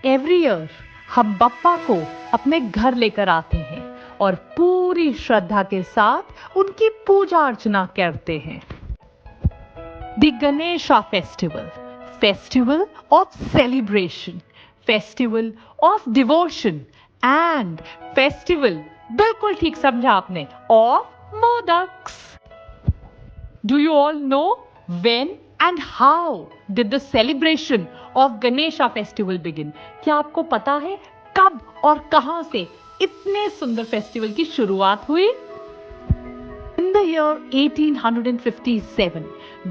Every year हम बप्पा को अपने घर लेकर आते हैं और पूरी श्रद्धा के साथ उनकी पूजा अर्चना करते हैं। The Ganesha Festival, festival of celebration, festival of devotion and festival, बिल्कुल ठीक समझा आपने, of modaks. Do you all know when and how did the celebration of Ganesha festival begin? क्या आपको पता है कब और कहां से इतने सुंदर फेस्टिवल की शुरुआत हुई? In the year 1857,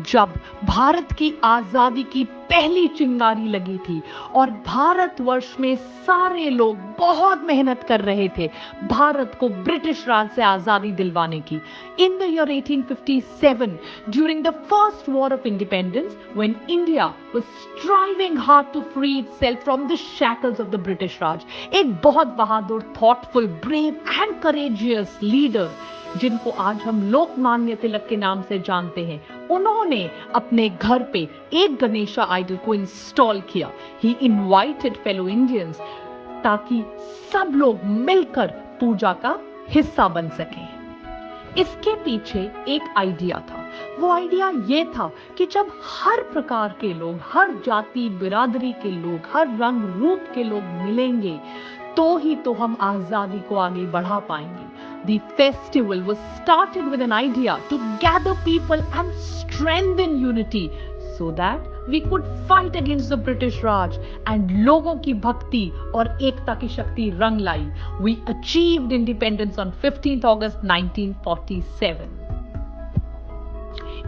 जब भारत की आजादी की पहली चिंगारी लगी थी और भारतवर्ष में सारे लोग बहुत मेहनत कर रहे थे भारत को ब्रिटिश राज से आजादी दिलवाने की. In the year 1857, during the first war of independence, when India was striving hard to free itself from the shackles of the British Raj, एक बहुत बहादुर, thoughtful, brave and courageous leader जिनको आज हम लोकमान्य तिलक के नाम से जानते हैं, उन्होंने अपने घर पे एक गणेशा आइडल को इंस्टॉल किया. ही इनवाइटेड फेलो इंडियंस ताकि सब लोग मिलकर पूजा का हिस्सा बन सकें. इसके पीछे एक आइडिया था. वो आइडिया ये था कि जब हर प्रकार के लोग, हर जाति बिरादरी के लोग, हर रंग रूप के लोग मिलेंगे तो ही तो हम आजादी को आगे बढ़ा पाएंगे. The festival was started with an idea to gather people and strengthen unity so that we could fight against the British Raj, and लोगों की भक्ति और एकता की शक्ति रंग लाई. We achieved independence on 15th August 1947.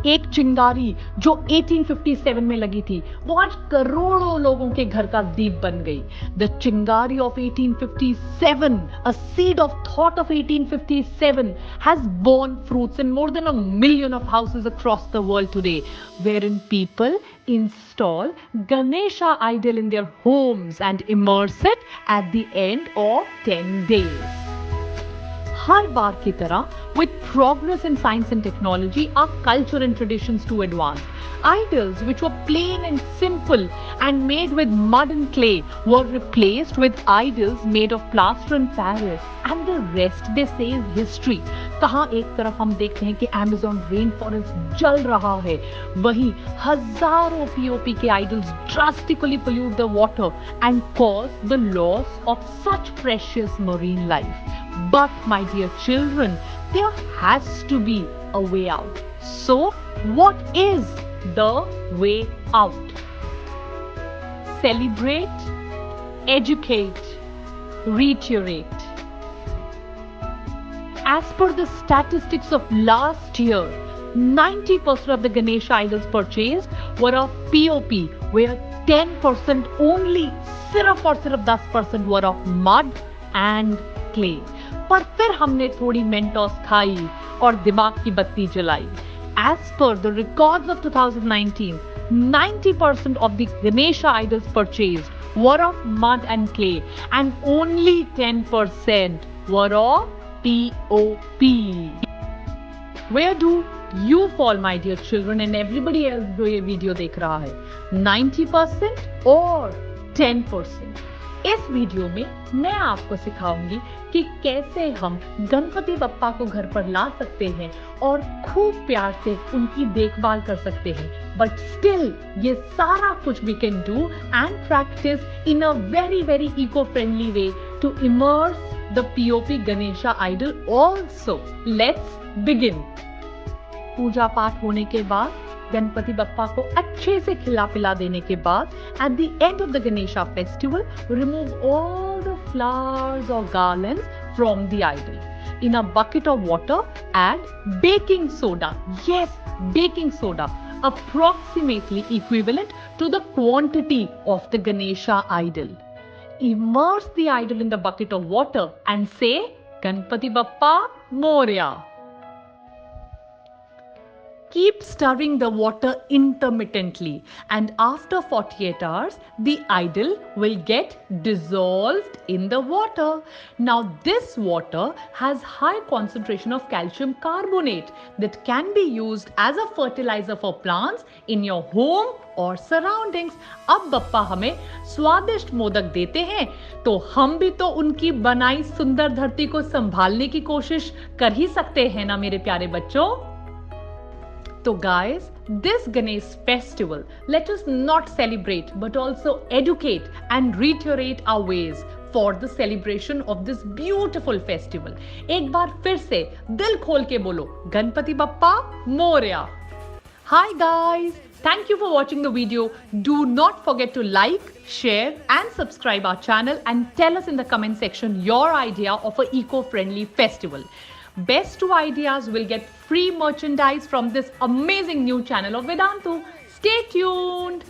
एक चिंगारी जो 1857 में लगी थी वो आज करोड़ों लोगों के घर का दीप बन गई. The चिंगारी of 1857, a seed of thought of 1857 has borne fruits in more than 1 million of houses across the world today, wherein people install Ganesha idol in their homes and immerse it at the end of 10 days. हर बार की तरह, with progress in science and technology, our culture and traditions too advanced. Idols which were plain and simple and made with mud and clay were replaced with idols made of plaster and Paris, and the rest they say is history. कहाँ एक तरफ हम देखते हैं कि Amazon rainforest जल रहा है, वहीं हजारों POP के idols drastically pollute the water and cause the loss of such precious marine life. But my dear children, there has to be a way out. So, what is the way out? Celebrate, educate, reiterate. As per the statistics of last year, 90% of the Ganesha idols purchased were of POP, where 10% only, सिर्फ और सिर्फ 10% were of mud and clay. पर फिर हमने थोड़ी Mentos खाई और दिमाग की बत्ती जलाई. As per the records of 2019, 90% of the Ganesha idols purchased were of mud and clay, and only 10% were of POP. Where do you fall, my dear children, and everybody else जो ये video देख रहा है? 90% और 10%? इस video में मैं आपको सिखाऊंगी कि कैसे हम गणपति बप्पा को घर पर ला सकते हैं और खूब प्यार से उनकी देखभाल कर सकते हैं. बट स्टिल ये सारा कुछ we can do and practice in a very very eco friendly way to immerse the POP Ganesha idol also. Let's begin. पूजा पाठ होने के बाद, गणपति बप्पा को अच्छे से खिला पिला देने के बाद, at the end of the Ganesha festival, remove all the flowers or garlands from the idol. In a bucket of water, add baking soda. Yes, baking soda, approximately equivalent to the quantity of the Ganesha idol. Immerse the idol in the bucket of water and say, Ganpati Bappa Moria. keep stirring the water intermittently, and after 48 hours, the idol will get dissolved in the water. Now, this water has high concentration of calcium carbonate that can be used as a fertilizer for plants in your home और surroundings. अब बप्पा हमें स्वादिष्ट मोदक देते हैं तो हम भी तो उनकी बनाई सुंदर धरती को संभालने की कोशिश कर ही सकते हैं ना मेरे प्यारे बच्चों. तो guys, this Ganesh festival, let us not celebrate but also educate and reiterate our ways for the celebration of this beautiful festival. एक बार फिर से दिल खोल के बोलो Ganpati Bappa Morya. Hi guys, thank you for watching the video. Do not forget to like, share and subscribe our channel and tell us in the comment section your idea of a eco-friendly festival. Best 2 ideas will get free merchandise from this amazing new channel of Vedantu. Stay tuned.